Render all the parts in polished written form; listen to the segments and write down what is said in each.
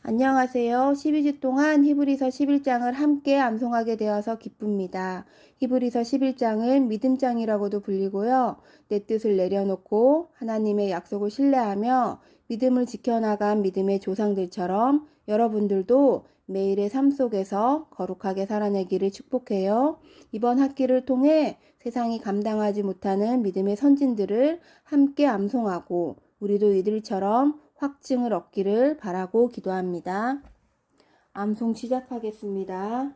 안녕하세요. 12주 동안 히브리서 11장을 함께 암송하게 되어서 기쁩니다. 히브리서 11장은 믿음장이라고도 불리고요. 내 뜻을 내려놓고 하나님의 약속을 신뢰하며 믿음을 지켜나간 믿음의 조상들처럼 여러분들도 매일의 삶 속에서 거룩하게 살아내기를 축복해요. 이번 학기를 통해 세상이 감당하지 못하는 믿음의 선진들을 함께 암송하고 우리도 이들처럼 확증을 얻기를 바라고 기도합니다. 암송 시작하겠습니다.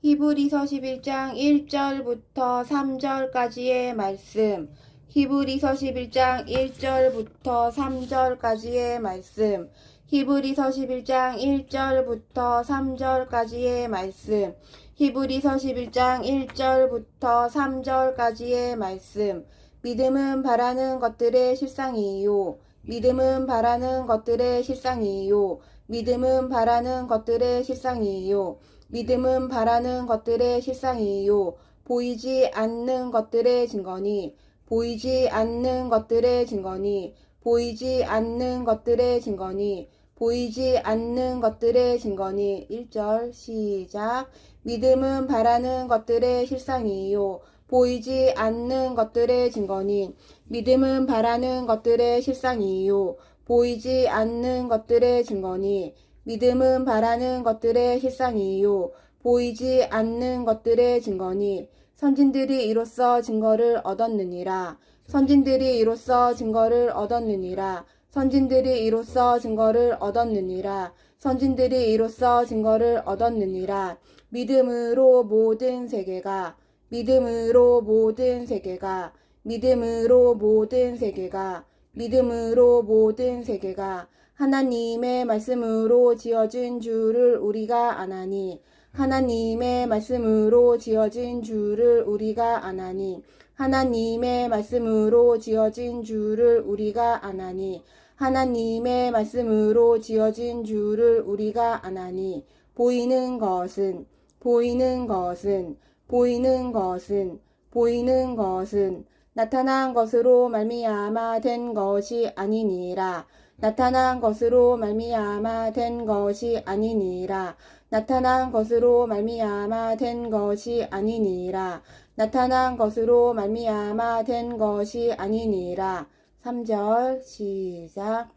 히브리서 11장 1절부터 3절까지의 말씀. 히브리서 11장 1절부터 3절까지의 말씀. 히브리서 11장 1절부터 3절까지의 말씀. 히브리서 11장 1절부터 3절까지의 말씀. 믿음은 바라는 것들의 실상이요. 믿음은 바라는 것들의 실상이요. 믿음은 바라는 것들의 실상이요. 믿음은 바라는 것들의 실상이요. 보이지 않는 것들의 증거니. 보이지 않는 것들의 증거니. 보이지 않는 것들의 증거니. 보이지 않는 것들의 증거니. 1절 시작. 믿음은 바라는 것들의 실상이요. 보이지 않는 것들의 증거니. 믿음은 바라는 것들의 실상이요. 보이지 않는 것들의 증거니. 믿음은 바라는 것들의 실상이요. 보이지 않는 것들의 증거니. 선진들이 이로써 증거를 얻었느니라. 선진들이 이로써 증거를 얻었느니라. 선진들이 이로써 증거를 얻었느니라. 선진들이 이로써 증거를 얻었느니라. 믿음으로 모든 세계가 믿음으로 모든 세계가 믿음으로 모든 세계가 믿음으로 모든 세계가 하나님의 말씀으로 지어진 줄을 우리가 아나니 하나님의 말씀으로 지어진 줄을 우리가 아나니 하나님의 말씀으로 지어진 줄을 우리가 아나니 하나님의 말씀으로 지어진 줄을 우리가 아나니 보이는 것은 보이는 것은 보이는 것은 보이는 것은 나타난 것으로 말미암아 된 것이 아니니라. 나타난 것으로 말미암아 된 것이 아니니라. 나타난 것으로 말미암아 된 것이 아니니라. 나타난 것으로 말미암아 된 것이 아니니라. 3절 시작.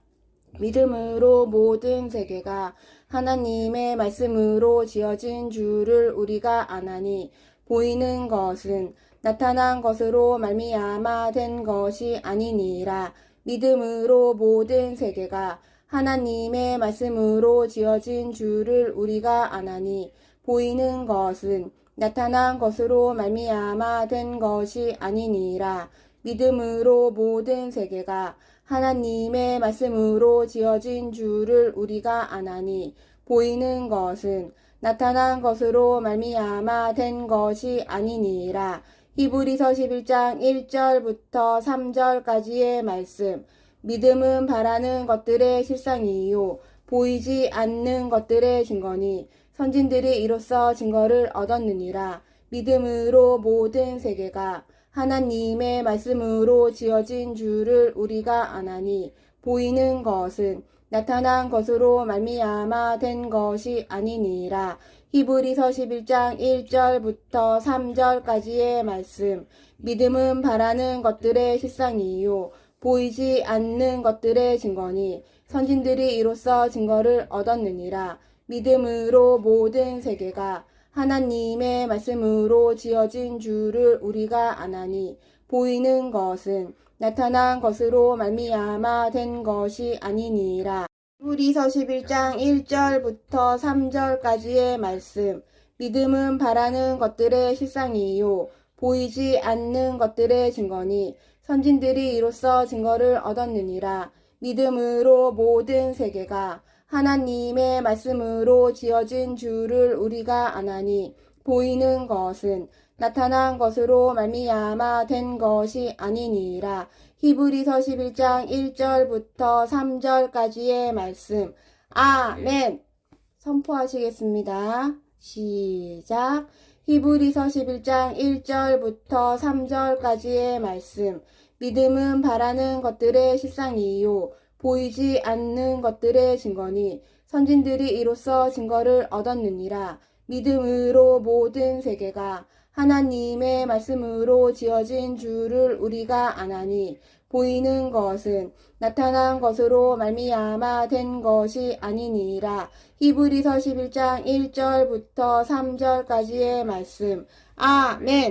믿음으로 모든 세계가 하나님의 말씀으로 지어진 줄을 우리가 아나니 보이는 것은 나타난 것으로 말미암아 된 것이 아니니라. 믿음으로 모든 세계가 하나님의 말씀으로 지어진 줄을 우리가 아나니 보이는 것은 나타난 것으로 말미암아 된 것이 아니니라. 믿음으로 모든 세계가 하나님의 말씀으로 지어진 줄을 우리가 아나니 보이는 것은 나타난 것으로 말미암아 된 것이 아니니라. 히브리서 11장 1절부터 3절까지의 말씀. 믿음은 바라는 것들의 실상이요. 보이지 않는 것들의 증거니. 선진들이 이로써 증거를 얻었느니라. 믿음으로 모든 세계가 하나님의 말씀으로 지어진 줄을 우리가 아나니 보이는 것은 나타난 것으로 말미암아 된 것이 아니니라. 히브리서 11장 1절부터 3절까지의 말씀. 믿음은 바라는 것들의 실상이요. 보이지 않는 것들의 증거니. 선진들이 이로써 증거를 얻었느니라. 믿음으로 모든 세계가 하나님의 말씀으로 지어진 줄을 우리가 아나니 보이는 것은 나타난 것으로 말미암아 된 것이 아니니라. 히브리서 11장 1절부터 3절까지의 말씀. 믿음은 바라는 것들의 실상이요. 보이지 않는 것들의 증거니. 선진들이 이로써 증거를 얻었느니라. 믿음으로 모든 세계가 하나님의 말씀으로 지어진 줄을 우리가 아나니 보이는 것은 나타난 것으로 말미암아 된 것이 아니니라. 히브리서 11장 1절부터 3절까지의 말씀. 아멘. 선포하시겠습니다. 시작. 히브리서 11장 1절부터 3절까지의 말씀. 믿음은 바라는 것들의 실상이요. 보이지 않는 것들의 증거니. 선진들이 이로써 증거를 얻었느니라. 믿음으로 모든 세계가 하나님의 말씀으로 지어진 줄을 우리가 아나니 보이는 것은 나타난 것으로 말미암아 된 것이 아니니라. 히브리서 11장 1절부터 3절까지의 말씀. 아멘.